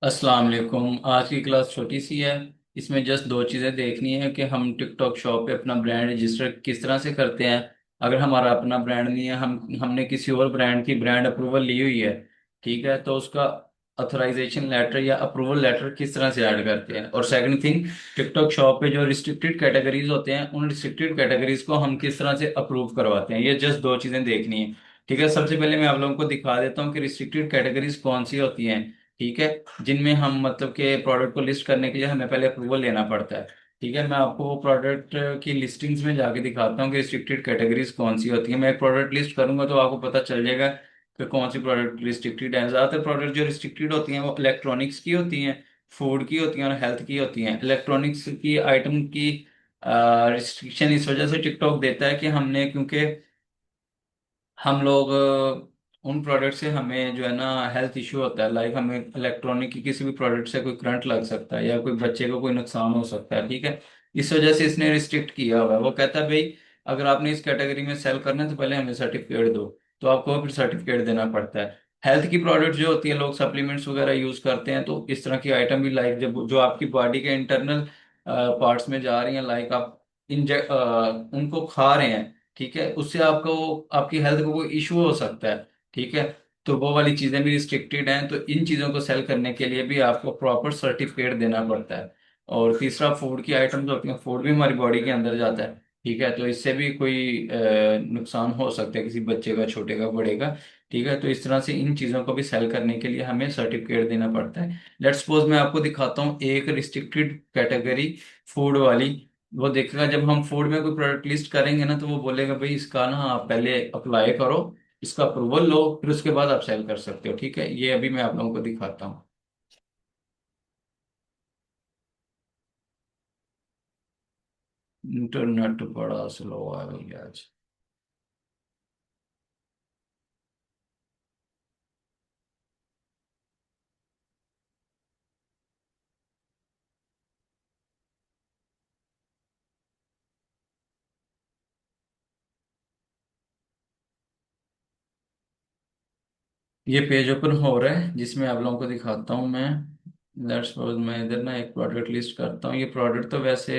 अस्सलाम वालेकुम। आज की क्लास छोटी सी है। इसमें जस्ट दो चीज़ें देखनी है कि हम टिकटॉक शॉप पे अपना ब्रांड रजिस्टर किस तरह से करते हैं। अगर हमारा अपना ब्रांड नहीं है, हमने किसी और ब्रांड की ब्रांड अप्रूवल ली हुई है, ठीक है, तो उसका अथोराइजेशन लेटर या अप्रूवल लेटर किस तरह से ऐड करते हैं। और सेकंड थिंग, टिकटॉक शॉप पे जो रिस्ट्रिक्टेड कैटेगरीज होते हैं, उन रिस्ट्रिक्टेड कैटेगरीज को हम किस तरह से अप्रूव करवाते हैं। ये जस्ट दो चीज़ें देखनी है। ठीक है, सबसे पहले मैं आप लोगों को दिखा देता हूँ कि रिस्ट्रिक्टेड कैटेगरीज कौन सी होती हैं। ठीक है, जिनमें हम मतलब के प्रोडक्ट को लिस्ट करने के लिए हमें पहले अप्रूवल लेना पड़ता है। ठीक है, मैं आपको वो प्रोडक्ट की लिस्टिंग्स में जाके दिखाता हूँ कि रिस्ट्रिक्टेड कैटेगरीज कौन सी होती है। मैं एक प्रोडक्ट लिस्ट करूंगा तो आपको पता चल जाएगा कि कौन सी प्रोडक्ट रिस्ट्रिक्टेड है। ज़्यादातर प्रोडक्ट जो रिस्ट्रिक्टेड होती हैं वो इलेक्ट्रॉनिक्स की होती हैं, फूड की होती हैं और हेल्थ की होती हैं। इलेक्ट्रॉनिक्स की आइटम की रिस्ट्रिक्शन इस वजह से टिकटॉक देता है कि हमने, क्योंकि हम लोग उन प्रोडक्ट से हमें जो है ना हेल्थ इश्यू होता है, लाइक हमें इलेक्ट्रॉनिक की किसी भी प्रोडक्ट से कोई करंट लग सकता है या कोई बच्चे को कोई नुकसान हो सकता है। ठीक है, इस वजह से इसने रिस्ट्रिक्ट किया हुआ है। वो कहता है भाई, अगर आपने इस कैटेगरी में सेल करना है तो पहले हमें सर्टिफिकेट दो। तो आपको फिर सर्टिफिकेट देना पड़ता है। हेल्थ की प्रोडक्ट जो होती है, लोग सप्लीमेंट्स वगैरह यूज करते हैं, तो इस तरह की आइटम भी, लाइक जब जो आपकी बॉडी के इंटरनल पार्ट्स में जा रही हैं, लाइक आप इंजेक्ट उनको खा रहे हैं, ठीक है, उससे आपको आपकी हेल्थ को कोई इशू हो सकता है। ठीक है, तो वो वाली चीजें भी रिस्ट्रिक्टेड हैं। तो इन चीजों को सेल करने के लिए भी आपको प्रॉपर सर्टिफिकेट देना पड़ता है। और तीसरा, फूड की आइटम्स होती हैं, फूड भी हमारी बॉडी के अंदर जाता है। ठीक है, तो इससे भी कोई नुकसान हो सकता है किसी बच्चे का, छोटे का, बड़े का। ठीक है, तो इस तरह से इन चीज़ों को भी सेल करने के लिए हमें सर्टिफिकेट देना पड़ता है। लेट्स सपोज मैं आपको दिखाता हूँ एक रिस्ट्रिक्टेड कैटेगरी, फूड वाली। वो देखेगा, जब हम फूड में कोई प्रोडक्ट लिस्ट करेंगे ना, तो वो बोलेगा भाई इसका ना आप पहले अप्लाई करो, इसका अप्रूवल लो, फिर उसके बाद आप सेल कर सकते हो। ठीक है, ये अभी मैं आप लोगों को दिखाता हूँ। इंटरनेट बड़ा स्लो है भैया आज। ये पेज ओपन हो रहा है जिसमें आप लोगों को दिखाता हूँ मैं। लेट्स सपोज मैं इधर ना एक प्रोडक्ट लिस्ट करता हूँ। ये प्रोडक्ट तो वैसे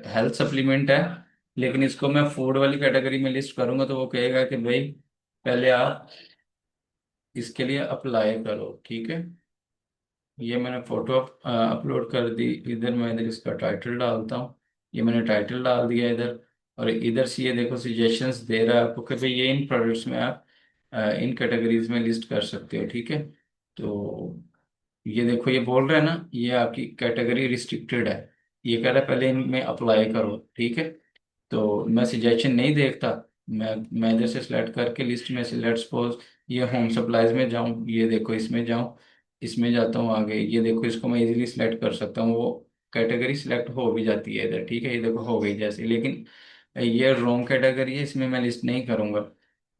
हेल्थ सप्लीमेंट है, लेकिन इसको मैं फूड वाली कैटेगरी में लिस्ट करूंगा तो वो कहेगा कि भाई पहले आप इसके लिए अप्लाई करो। ठीक है, ये मैंने फोटो अपलोड कर दी। इधर मैं इधर इसका टाइटल डालता हूँ। ये मैंने टाइटल डाल दिया इधर। और इधर से ये देखो सजेशंस दे रहा है आपको कि भाई ये इन प्रोडक्ट्स में आप इन कैटेगरीज में लिस्ट कर सकते हो। ठीक है, तो ये देखो ये बोल रहा है ना, ये आपकी कैटेगरी रिस्ट्रिक्टेड है। ये कह रहा है पहले इनमें अप्लाई करो। ठीक है, तो मैं सजेशन नहीं देखता। मैं इधर से सिलेक्ट करके लिस्ट में से, लेट्स सपोज ये होम सप्लाईज में जाऊं, ये देखो इसमें जाऊं, इसमें जाता हूँ आगे, ये देखो इसको मैं इजीली सिलेक्ट कर सकता हूँ। वो कैटेगरी सिलेक्ट हो भी जाती है इधर। ठीक है, ये देखो हो गई जैसे, लेकिन ये रॉन्ग कैटेगरी है, इसमें मैं लिस्ट नहीं करूंगा।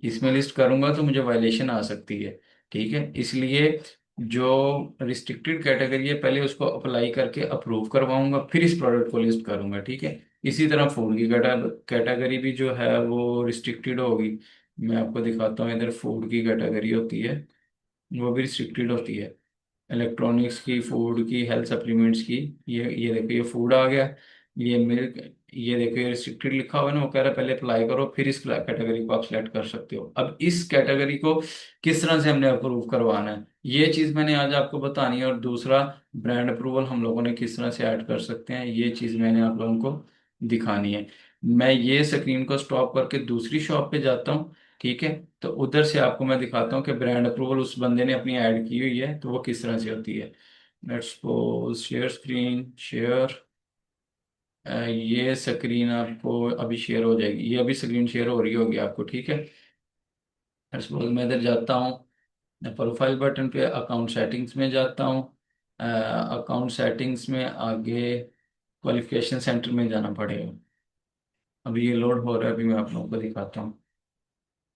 इसमें लिस्ट करूंगा तो मुझे वायलेशन आ सकती है। ठीक है, इसलिए जो रिस्ट्रिक्टेड कैटेगरी है पहले उसको अप्लाई करके अप्रूव करवाऊंगा, फिर इस प्रोडक्ट को लिस्ट करूंगा। ठीक है, इसी तरह फूड की कैटेगरी भी जो है वो रिस्ट्रिक्टेड होगी। मैं आपको दिखाता हूँ, इधर फूड की कैटेगरी होती है, वो भी रिस्ट्रिक्टेड होती है। इलेक्ट्रॉनिक्स की, फूड की, हेल्थ सप्लीमेंट्स की। ये देखो ये फूड आ गया, ये मिल्क, ये देखो ये रिस्ट्रिक्टेड लिखा हुआ है ना, वो कह रहा है पहले अप्लाई करो फिर इस कैटेगरी को आप सिलेक्ट कर सकते हो। अब इस कैटेगरी को किस तरह से हमने अप्रूव करवाना है, ये चीज़ मैंने आज आपको बतानी है। और दूसरा, ब्रांड अप्रूवल हम लोगों ने किस तरह से ऐड कर सकते हैं, ये चीज़ मैंने आप लोगों को दिखानी है। मैं ये स्क्रीन को स्टॉप करके दूसरी शॉप पे जाता हूँ। ठीक है, तो उधर से आपको मैं दिखाता हूँ कि ब्रांड अप्रूवल उस बंदे ने अपनी ऐड की हुई है तो वो किस तरह से होती है। Let's suppose share screen, share. ये स्क्रीन आपको अभी शेयर हो जाएगी, ये अभी स्क्रीन शेयर हो रही होगी आपको। ठीक है, लेट्स सपोज मैं इधर जाता हूँ, प्रोफाइल बटन पे अकाउंट सेटिंग्स में जाता हूँ। अकाउंट सेटिंग्स में आगे क्वालिफिकेशन सेंटर में जाना पड़ेगा। अभी ये लोड हो रहा है, अभी मैं आप लोगों को दिखाता हूँ।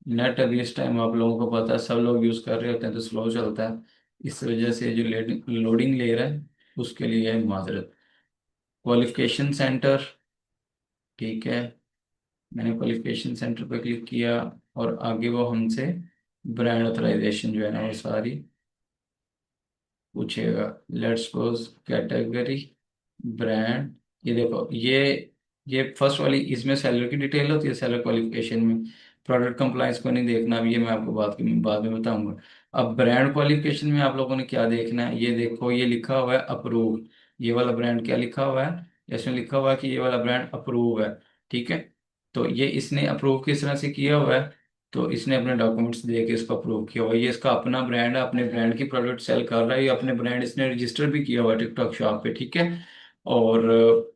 नेट अभी इस टाइम आप लोगों को पता है सब लोग यूज़ कर रहे होते हैं तो स्लो चलता है। इस वजह से जो लोडिंग ले रहा है उसके लिए है माजरत। क्वालिफिकेशन सेंटर, ठीक है, मैंने क्वालिफिकेशन सेंटर पर क्लिक किया और आगे वो हमसे ब्रांड ऑथराइजेशन जो है ना वो सारी पूछेगा। लेट्स सपोज कैटेगरी, ब्रांड, ये देखो ये फर्स्ट वाली, इसमें सेलर की डिटेल होती है, सेलर क्वालिफिकेशन में। प्रोडक्ट कंप्लायंस को नहीं देखना, अब ये मैं आपको बाद में बताऊंगा। अब ब्रांड क्वालिफिकेशन में आप लोगों ने क्या देखना है, ये देखो ये लिखा हुआ है अप्रूव। ये वाला ब्रांड क्या लिखा हुआ है, इसमें लिखा हुआ है कि ये वाला ब्रांड अप्रूव है। ठीक है, तो ये इसने अप्रूव किस तरह से किया हुआ है, तो इसने अपने डॉक्यूमेंट्स दे के इसको अप्रूव किया हुआ है। ये इसका अपना ब्रांड है, अपने ब्रांड की प्रोडक्ट सेल कर रहा है, ये अपने ब्रांड इसने रजिस्टर भी किया हुआ है टिकटॉक शॉप पे। ठीक है, और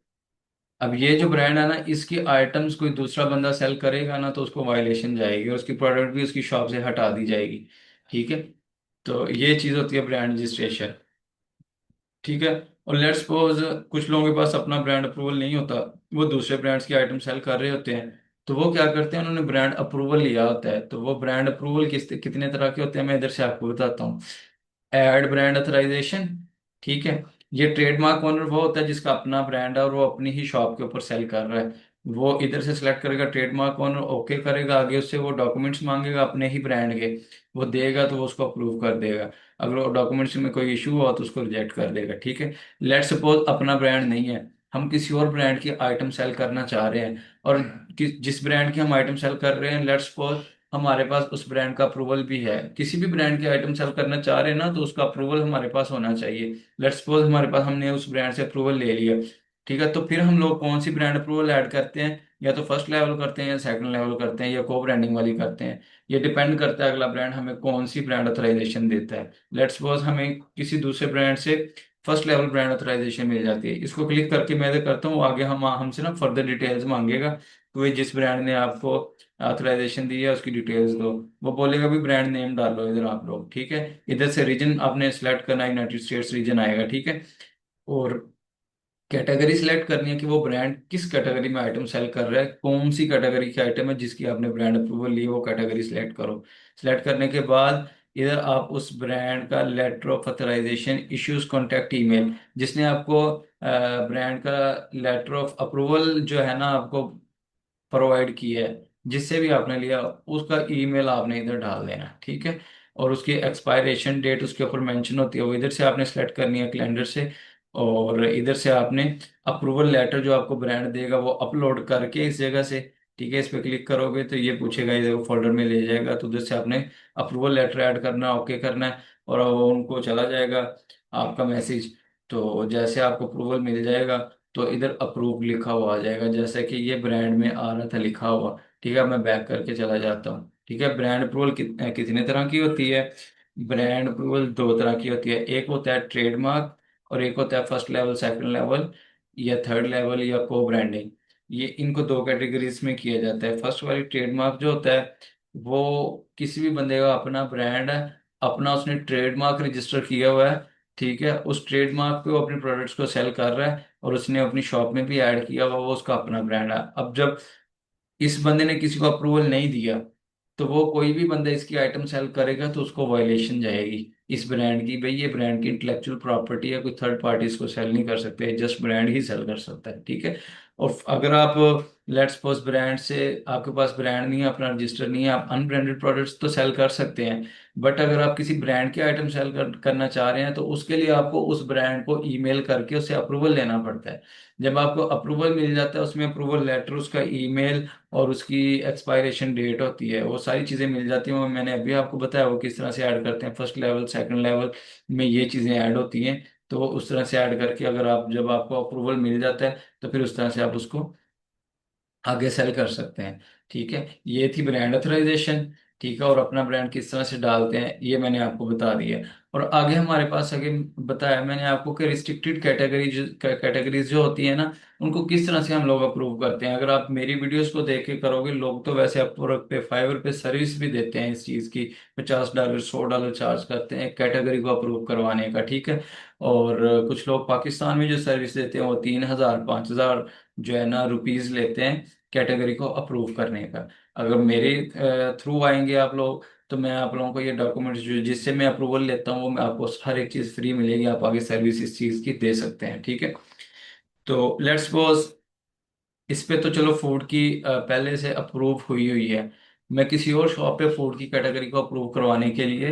अब ये जो ब्रांड है ना, इसकी आइटम्स कोई दूसरा बंदा सेल करेगा ना तो उसको वायलेशन जाएगी, और उसकी प्रोडक्ट भी उसकी शॉप से हटा दी जाएगी। ठीक है, तो ये चीज होती है ब्रांड रजिस्ट्रेशन। ठीक है, और लेट्स सपोज कुछ लोगों के पास अपना ब्रांड अप्रूवल नहीं होता, वो दूसरे ब्रांड्स की आइटम सेल कर रहे होते हैं, तो वो क्या करते हैं, उन्होंने ब्रांड अप्रूवल लिया होता है। तो वो ब्रांड अप्रूवल कितने तरह के होते हैं, मैं इधर से आपको बताता हूँ। एड ब्रांड अथराइजेशन, ठीक है, ये ट्रेडमार्क ओनर वो होता है जिसका अपना ब्रांड है और वो अपनी ही शॉप के ऊपर सेल कर रहा है। वो इधर से सिलेक्ट करेगा ट्रेडमार्क ओनर, ओके करेगा, आगे उससे वो डॉक्यूमेंट्स मांगेगा अपने ही ब्रांड के, वो देगा तो वो उसको अप्रूव कर देगा। अगर वो डॉक्यूमेंट्स में कोई इशू हुआ तो उसको रिजेक्ट कर देगा। ठीक है, लेट सपोज अपना ब्रांड नहीं है, हम किसी और ब्रांड की आइटम सेल करना चाह रहे हैं, और जिस ब्रांड की हम आइटम सेल कर रहे हैं, लेट्स सपोज हमारे पास उस ब्रांड का अप्रूवल भी है, किसी भी ब्रांड की आइटम सेल करना चाह रहे हैं ना, तो उसका अप्रूवल हमारे पास होना चाहिए। लेट्स सपोज हमारे पास, हमने उस ब्रांड से अप्रूवल ले लिया। ठीक है, तो फिर हम लोग कौन सी ब्रांड अप्रूवल ऐड करते हैं, या तो फर्स्ट लेवल करते हैं या सेकंड लेवल करते हैं या को ब्रांडिंग वाली करते हैं। ये डिपेंड करता है अगला ब्रांड हमें कौन सी ब्रांड ऑथराइजेशन देता है। लेट्स सपोज हमें किसी दूसरे ब्रांड से फर्स्ट लेवल ब्रांड ऑथराइजेशन मिल जाती है, इसको क्लिक करके मैं इधर करता हूँ, आगे हम हमसे ना फर्दर डिटेल्स मांगेगा, तो ये जिस ब्रांड ने आपको ऑथराइजेशन दी है उसकी डिटेल्स दो। वो बोलेगा भी ब्रांड नेम डालो इधर आप लोग। ठीक है, इधर से रीजन आपने सेलेक्ट करना है, यूनाइटेड स्टेट्स रीजन आएगा। ठीक है, और कैटेगरी सिलेक्ट करनी है कि वो ब्रांड किस कैटेगरी में आइटम सेल कर रहा है, कौन सी कैटेगरी की आइटम है जिसकी आपने ब्रांड अप्रूवल ली है, वो कैटेगरी सिलेक्ट करो। सिलेक्ट करने के बाद इधर आप उस ब्रांड का letter of authorization issues contact email, जिसने आपको ब्रांड का लेटर ऑफ अप्रूवल जो है ना आपको प्रोवाइड की है, जिससे भी आपने लिया, उसका ईमेल आपने इधर डाल देना। ठीक है, और उसकी एक्सपायरेशन डेट उसके ऊपर मेंशन होती है, वो इधर से आपने सेलेक्ट करनी है कैलेंडर से। और इधर से आपने अप्रूवल लेटर जो आपको ब्रांड देगा वो अपलोड करके इस जगह से, ठीक है, इस पे क्लिक करोगे तो ये पूछेगा, इधर फोल्डर में ले जाएगा, तो उधर से आपने अप्रूवल लेटर ऐड करना, ओके करना है, और वो उनको चला जाएगा आपका मैसेज। तो जैसे आपको अप्रूवल मिल जाएगा तो इधर अप्रूव लिखा हुआ आ जाएगा, जैसे कि ये ब्रांड में आ रहा था लिखा हुआ। ठीक है, मैं बैक करके चला जाता हूँ। ठीक है, ब्रांड अप्रूवल कितने तरह की होती है, ब्रांड अप्रूवल दो तरह की होती है, एक होता है ट्रेडमार्क, और एक होता है फर्स्ट लेवल, सेकंड लेवल, या थर्ड लेवल, या को ब्रांडिंग। ये इनको दो कैटेगरीज में किया जाता है। फर्स्ट वाली ट्रेडमार्क जो होता है, वो किसी भी बंदे का अपना ब्रांड है, अपना उसने ट्रेडमार्क रजिस्टर किया हुआ है। ठीक है, उस ट्रेडमार्क पे वो अपने प्रोडक्ट्स को सेल कर रहा है, और उसने अपनी शॉप में भी ऐड किया हुआ, वो उसका अपना ब्रांड है। अब जब इस बंदे ने किसी को अप्रूवल नहीं दिया, तो वो कोई भी बंदा इसकी आइटम सेल करेगा तो उसको वायलेशन जाएगी इस ब्रांड की। भाई ये ब्रांड की इंटेलेक्चुअल प्रॉपर्टी है, कोई थर्ड पार्टी इसको सेल नहीं कर सकते, जस्ट ब्रांड ही सेल कर सकता है। ठीक है, और अगर आप लेट्स सपोज ब्रांड से, आपके पास ब्रांड नहीं है, अपना रजिस्टर नहीं है, आप अनब्रांडेड प्रोडक्ट्स तो सेल कर सकते हैं, बट अगर आप किसी ब्रांड के आइटम सेल करना चाह रहे हैं तो उसके लिए आपको उस ब्रांड को ईमेल करके उससे अप्रूवल लेना पड़ता है। जब आपको अप्रूवल मिल जाता है, उसमें अप्रूवल लेटर, उसका ईमेल, और उसकी एक्सपायरेशन डेट होती है, वो सारी चीज़ें मिल जाती हैं। वो मैंने अभी आपको बताया वो किस तरह से ऐड करते हैं, फर्स्ट लेवल सेकंड लेवल में ये चीज़ें ऐड होती हैं। तो उस तरह से ऐड करके अगर आप, जब आपको अप्रूवल मिल जाता है, तो फिर उस तरह से आप उसको आगे सेल कर सकते हैं। ठीक है, ये थी ब्रांड अथराइजेशन। ठीक है, और अपना ब्रांड किस तरह से डालते हैं ये मैंने आपको बता दिया। और आगे हमारे पास आगे बताया मैंने आपको कि रिस्ट्रिक्टेड कैटेगरीज जो होती है ना, उनको किस तरह से हम लोग अप्रूव करते हैं। अगर आप मेरी वीडियोस को देख के करोगे, लोग तो वैसे अपवर्क पे, फाइवर पे सर्विस भी देते हैं इस चीज़ की, $50 $100 चार्ज करते हैं कैटेगरी को अप्रूव करवाने का। ठीक है, और कुछ लोग पाकिस्तान में जो सर्विस देते हैं वो 3,000 5,000 जो है ना रुपीज लेते हैं कैटेगरी को अप्रूव करने का। अगर मेरे थ्रू आएंगे आप लोग, तो मैं आप लोगों को ये डॉक्यूमेंट्स जो जिससे मैं अप्रूवल लेता हूँ, वो मैं आपको हर एक चीज़ फ्री मिलेगी, आप आगे सर्विस इस चीज़ की दे सकते हैं। ठीक है, तो लेट्स सपोज इस पे तो चलो फूड की पहले से अप्रूव हुई हुई है, मैं किसी और शॉप पे फूड की कैटेगरी को अप्रूव करवाने के लिए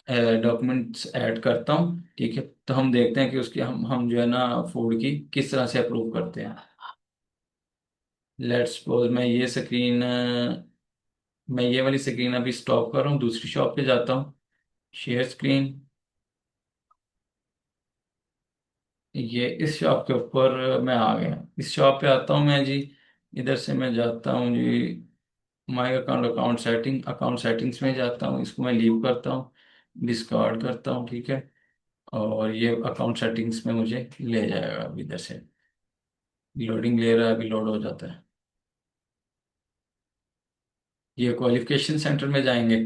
डॉक्यूमेंट्स ऐड करता हूँ, ठीक है। तो हम देखते हैं कि उसकी हम जो है ना फूड की किस तरह से अप्रूव करते हैं। लेट्स सपोज मैं ये वाली स्क्रीन अभी स्टॉप कर रहा हूँ, दूसरी शॉप पे जाता हूँ। शेयर स्क्रीन, ये इस शॉप के ऊपर मैं आ गया। इस शॉप पे आता हूँ मैं जी। इधर से मैं जाता हूँ जी माई अकाउंट, अकाउंट सेटिंग्स में जाता हूँ, इसको मैं लीव करता हूँ, डिस्कार्ड करता हूँ, ठीक है। और ये अकाउंट सेटिंग्स में मुझे ले जाएगा अभी इधर से। लोडिंग ले रहा है, अभी लोड हो जाता है। ये क्वालिफिकेशन सेंटर में जाएंगे।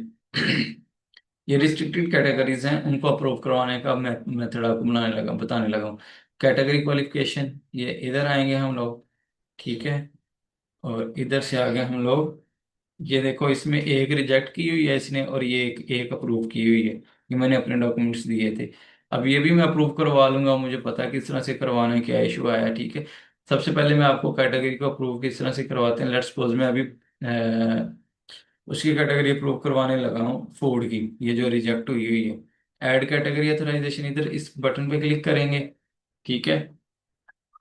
ये रिस्ट्रिक्टेड कैटेगरीज हैं, उनको अप्रूव करवाने का मैं मेथड आपको बताने लगा हूँ। कैटेगरी क्वालिफिकेशन, ये इधर आएंगे हम लोग, ठीक है। और इधर से आगे हम लोग, ये देखो इसमें एक रिजेक्ट की हुई है इसने, और ये एक अप्रूव की हुई है। ये मैंने अपने डॉक्यूमेंट्स दिए थे। अब ये भी मैं अप्रूव करवा लूंगा, मुझे पता है किस तरह से करवाना है, क्या इशू आया है, ठीक है। सबसे पहले मैं आपको कैटेगरी को अप्रूव किस तरह से करवाते हैं। लेट्स सपोज मैं अभी उसकी कैटेगरी अप्रूव करवाने लगा हूँ, फूड की, ये जो रिजेक्ट हुई हुई है। ऐड कैटेगरी अथोराइजेशन, इधर इस बटन पे क्लिक करेंगे, ठीक है।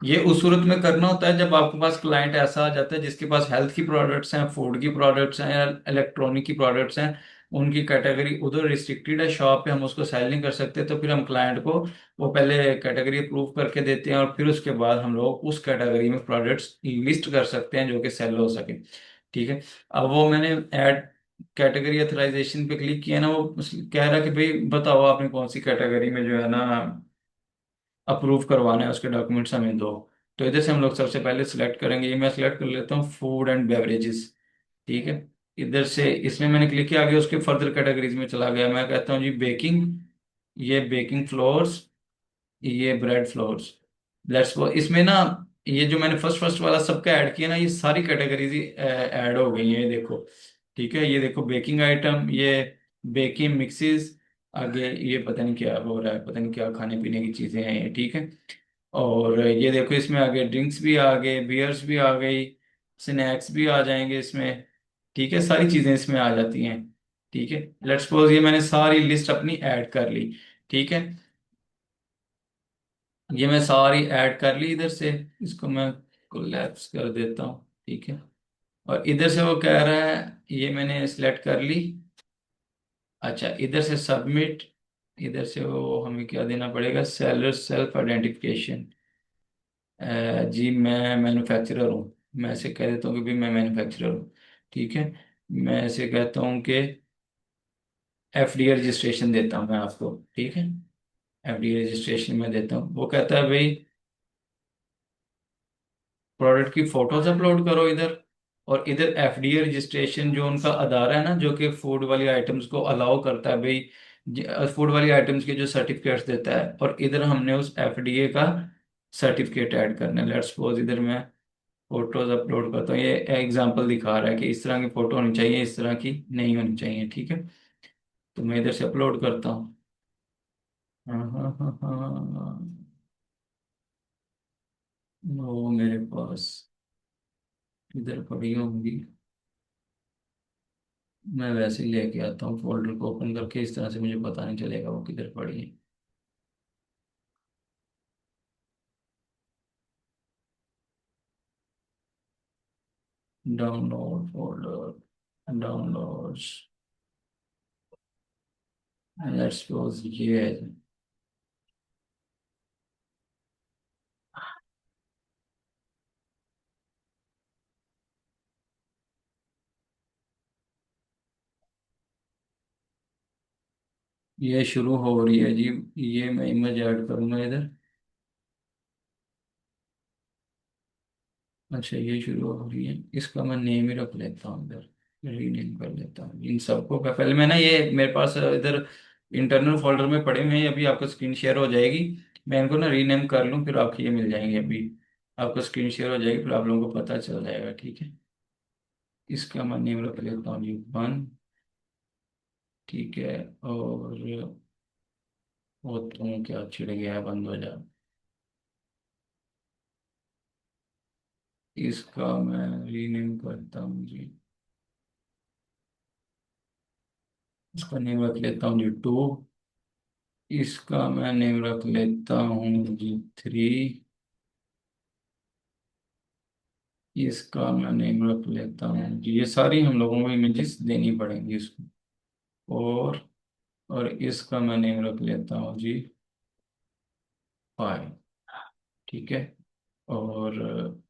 ये उस सूरत में करना होता है जब आपके पास क्लाइंट ऐसा आ जाता है जिसके पास हेल्थ की प्रोडक्ट्स हैं, फूड की प्रोडक्ट्स हैं, या इलेक्ट्रॉनिक की प्रोडक्ट्स हैं। उनकी कैटेगरी उधर रिस्ट्रिक्टेड है, शॉप पे हम उसको सेल नहीं कर सकते, तो फिर हम क्लाइंट को वो पहले कैटेगरी अप्रूव करके देते हैं, और फिर उसके बाद हम लोग उस कैटेगरी में प्रोडक्ट्स लिस्ट कर सकते हैं जो कि सेल हो सके, ठीक है। अब वो मैंने ऐड कैटेगरी अथराइजेशन पे क्लिक किया ना, वो कह रहा है कि भाई बताओ आपने कौन सी कैटेगरी में जो है ना अप्रूव करवाना है, उसके डॉक्यूमेंट्स हमें दो। तो इधर से हम लोग सबसे पहले सिलेक्ट करेंगे, ये मैं सिलेक्ट कर लेता हूँ फूड एंड बेवरेजेस, ठीक है। इधर से इसमें मैंने क्लिक किया, आगे उसके फर्दर कैटेगरीज में चला गया। मैं कहता हूँ जी बेकिंग, ये बेकिंग फ्लोर्स, ये ब्रेड फ्लोर्स। लेट्स गो इसमें ना, ये जो मैंने फर्स्ट फर्स्ट वाला सबका ऐड किया ना, ये सारी कैटेगरीज ऐड हो गई हैं, ये देखो, ठीक है। ये देखो बेकिंग आइटम, ये बेकिंग मिक्सेस, आगे ये पता नहीं क्या हो रहा है, पता नहीं क्या खाने पीने की चीजें हैं ये, ठीक है। और ये देखो इसमें आगे ड्रिंक्स भी आ गए, बियर्स भी आ गई, स्नैक्स भी आ जाएंगे इसमें, ठीक है। सारी चीजें इसमें आ जाती हैं, ठीक है। लेट्स सपोज ये मैंने सारी लिस्ट अपनी ऐड कर ली, ठीक है। ये मैं सारी ऐड कर ली इधर से, इसको मैं कोलैप्स कर देता हूँ, ठीक है। और इधर से वो कह रहा है, ये मैंने सिलेक्ट कर ली। अच्छा, इधर से सबमिट, इधर से वो हमें क्या देना पड़ेगा, सेलर सेल्फ आइडेंटिफिकेशन। जी मैं मैन्युफैक्चरर हूँ, मैं ऐसे कह देता हूँ कि भाई मैं मैन्युफैक्चरर हूँ, ठीक है। मैं ऐसे कहता हूँ कि एफडीए रजिस्ट्रेशन देता हूँ मैं आपको, ठीक है। एफडीए रजिस्ट्रेशन में देता हूँ, वो कहता है भाई प्रोडक्ट की फोटोज अपलोड करो इधर। और इधर एफडीए रजिस्ट्रेशन जो उनका अदारा है ना, जो कि फूड वाली आइटम्स को अलाउ करता है भाई, फूड वाली आइटम्स के जो सर्टिफिकेट्स देता है, और इधर हमने उस एफडीए का सर्टिफिकेट ऐड करना है। लेट्स सपोज इधर मैं फोटोज अपलोड करता हूँ, ये एग्जांपल दिखा रहा है कि इस तरह की फोटो होनी चाहिए, इस तरह की नहीं होनी चाहिए, ठीक है। तो मैं इधर से अपलोड करता हूँ। हाँ हाँ हाँ हाँ, वो मेरे पास इधर पड़ी होंगी, मैं वैसे ही लेके आता हूँ फोल्डर को ओपन करके, इस तरह से मुझे पता नहीं चलेगा वो किधर पड़ी है। Download folder, downloads, let's suppose ये है। ये शुरू हो रही है जी, ये मैं इमेज ऐड करूंगा इधर। अच्छा ये शुरू हो रही है, इसका मैं नेम ही रख लेता हूँ इधर, रीनेम कर लेता हूँ इन सबको का। पहले मैं ना, ये मेरे पास इधर इंटरनल फोल्डर में पड़े हुए हैं, अभी आपको स्क्रीन शेयर हो जाएगी। मैं इनको ना रीनेम कर लूँ, फिर आपको ये मिल जाएंगे अभी। आपको स्क्रीन शेयर हो जाएगी, फिर आप लोगों को पता चल जाएगा, ठीक है। इसका मैं नेम रख लेता हूँ जी वन, ठीक है। और वो तुम क्या छिड़ गया है, बंद हो जा। इसका मैं रीनेम करता हूँ जी, इसका नेम रख लेता हूँ जी टू, इसका मैं नेम रख लेता हूँ G3। इसका मैं नेम रख लेता हूँ जी। ये सारी हम लोगों को इमेजेस देनी पड़ेंगी इसको। और इसका मैं नेम रख लेता हूँ G5। ठीक है। और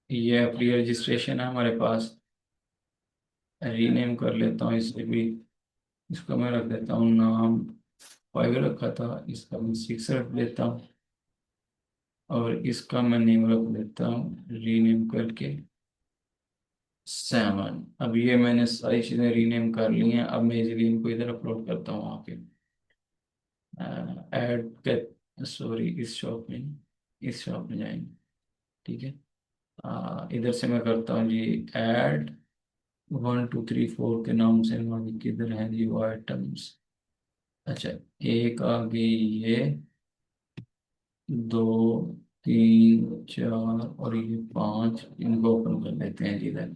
ये अपनी रजिस्ट्रेशन है हमारे पास। रीनेम कर लेता हूँ इसे भी। इसका मैं रख देता हूँ नाम 5 रखा था, इसका मैं 6 रख देता हूँ। और इसका मैं नेम रख देता हूँ रीनेम करके 7। अब ये मैंने सारी चीज़ें रीनेम कर ली हैं। अब मैं इजीली इनको इधर अपलोड करता हूँ आके ऐड के, सॉरी इस शॉप में, इस शॉप में जाएंगे। ठीक है। इधर से मैं करता हूँ जी ऐड 1 2 3 4 के नाम से। हमारे किधर है जी वो आइटम्स। अच्छा, एक आ गई ये, 2 3 4 और ये 5, इनको ओपन कर लेते हैं जी इधर।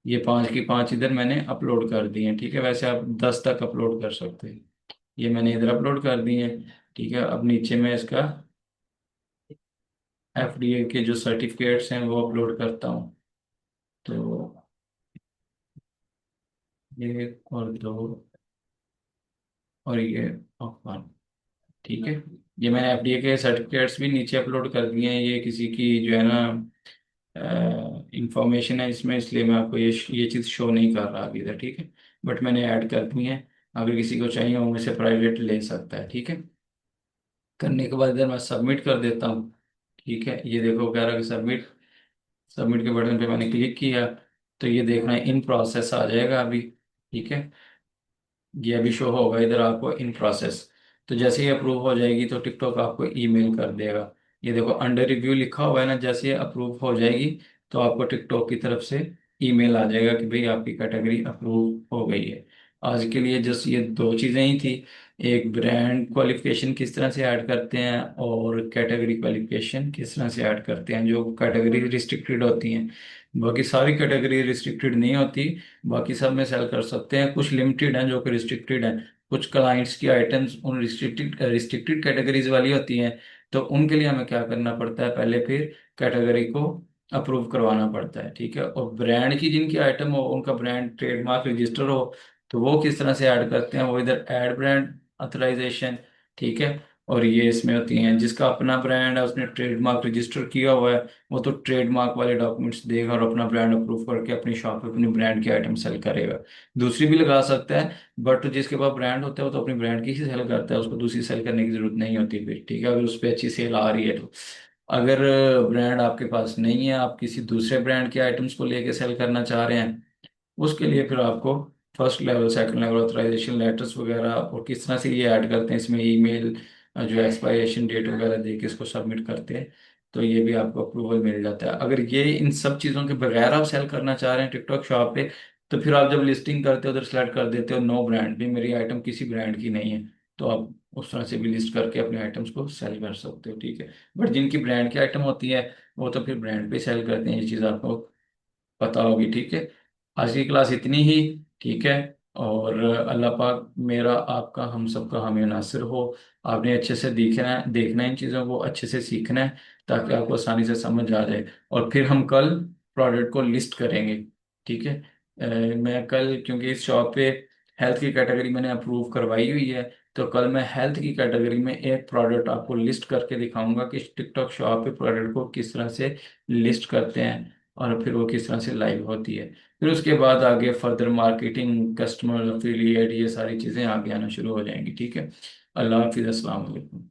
ये 5 की 5 इधर मैंने अपलोड कर दी है। ठीक है, वैसे आप 10 तक अपलोड कर सकते हैं। ये मैंने इधर अपलोड कर दी है। ठीक है, अब नीचे मैं इसका FDA के जो सर्टिफिकेट्स हैं वो अपलोड करता हूँ। तो ये और दो और ये और 1। ठीक है। ये मैंने FDA के सर्टिफिकेट्स भी नीचे अपलोड कर दिए हैं। ये किसी की जो है ना इंफॉर्मेशन है इसमें, इसलिए मैं आपको ये चीज़ शो नहीं कर रहा अभी इधर। ठीक है, बट मैंने ऐड कर दी है। अगर किसी को चाहिए वो मुझसे प्राइवेट ले सकता है। ठीक है, करने के बाद इधर मैं सबमिट कर देता हूँ। ठीक है, ये देखो कह रहा है कि सबमिट। सबमिट के बटन पे मैंने क्लिक किया तो ये देखना है इन प्रोसेस आ जाएगा अभी। ठीक है, ये अभी शो होगा इधर आपको इन प्रोसेस। तो जैसे ही अप्रूव हो जाएगी तो टिकटॉक आपको ईमेल कर देगा। ये देखो अंडर रिव्यू लिखा हुआ है ना, जैसे ये अप्रूव हो जाएगी तो आपको टिकटॉक की तरफ से ईमेल आ जाएगा कि भाई आपकी कैटेगरी अप्रूव हो गई है। आज के लिए जस्ट ये दो चीज़ें ही थी। एक ब्रांड क्वालिफिकेशन किस तरह से ऐड करते हैं और कैटेगरी क्वालिफिकेशन किस तरह से ऐड करते हैं जो कैटेगरी रिस्ट्रिक्टेड होती हैं। बाकी सारी कैटेगरी रिस्ट्रिक्टेड नहीं होती, बाकी सब में सेल कर सकते हैं। कुछ लिमिटेड हैं जो कि रिस्ट्रिक्टेड हैं। कुछ क्लाइंट्स की आइटम्स उन रिस्ट्रिक्टेड रिस्ट्रिक्टेड कैटेगरीज वाली होती हैं। तो उनके लिए हमें क्या करना पड़ता है, पहले फिर कैटेगरी को अप्रूव करवाना पड़ता है। ठीक है, और ब्रांड की जिनकी आइटम हो उनका ब्रांड ट्रेडमार्क रजिस्टर हो तो वो किस तरह से ऐड करते हैं, वो इधर ऐड ब्रांड अथराइजेशन। ठीक है, और ये इसमें होती हैं जिसका अपना ब्रांड है उसने ट्रेडमार्क रजिस्टर किया हुआ है, वो तो ट्रेडमार्क वाले डॉक्यूमेंट्स देगा और अपना ब्रांड अप्रूव करके अपनी शॉप पे अपनी ब्रांड की आइटम सेल करेगा। दूसरी भी लगा सकता है, बट जिसके पास ब्रांड होता है वो तो अपनी ब्रांड की ही सेल करता है, उसको दूसरी सेल करने की जरूरत नहीं होती फिर। ठीक है, अगर उस पर अच्छी सेल आ रही है तो। अगर ब्रांड आपके पास नहीं है, आप किसी दूसरे ब्रांड के आइटम्स को लेके सेल करना चाह रहे हैं, उसके लिए फिर आपको first level second level authorization letters वगैरह और किस तरह से ये ऐड करते हैं इसमें ईमेल जो एक्सपायरेशन डेट वगैरह दे के इसको सबमिट करते हैं तो ये भी आपको अप्रूवल मिल जाता है। अगर ये इन सब चीज़ों के बगैर आप सेल करना चाह रहे हैं टिकटॉक शॉप पे, तो फिर आप जब लिस्टिंग करते हो उधर सेलेक्ट कर देते हो नो ब्रांड, भी मेरी आइटम किसी ब्रांड की नहीं है, तो आप उस तरह से भी लिस्ट करके अपने आइटम्स को सेल कर सकते हो। ठीक है, बट जिनकी ब्रांड की आइटम होती है वो तो फिर ब्रांड पे सेल करते हैं, ये चीज़ आपको पता होगी। ठीक है, आज की क्लास इतनी ही। ठीक है, और अल्लाह पाक मेरा आपका हम सबका हामी नासिर हो। आपने अच्छे से देखना है इन चीज़ों को अच्छे से सीखना है ताकि आपको आसानी से समझ आ जाए। और फिर हम कल प्रोडक्ट को लिस्ट करेंगे। ठीक है, मैं कल क्योंकि इस शॉप पे हेल्थ की कैटेगरी मैंने अप्रूव करवाई हुई है, तो कल मैं हेल्थ की कैटेगरी में एक प्रोडक्ट आपको लिस्ट करके दिखाऊंगा कि टिकटॉक शॉप पे प्रोडक्ट को किस तरह से लिस्ट करते हैं और फिर वो किस तरह से लाइव होती है। फिर उसके बाद आगे फर्दर मार्केटिंग कस्टमर अफिलिएट ये सारी चीज़ें आगे आना शुरू हो जाएंगी। ठीक है, अल्लाह हाफिज़, अस्सलाम वालेकुम।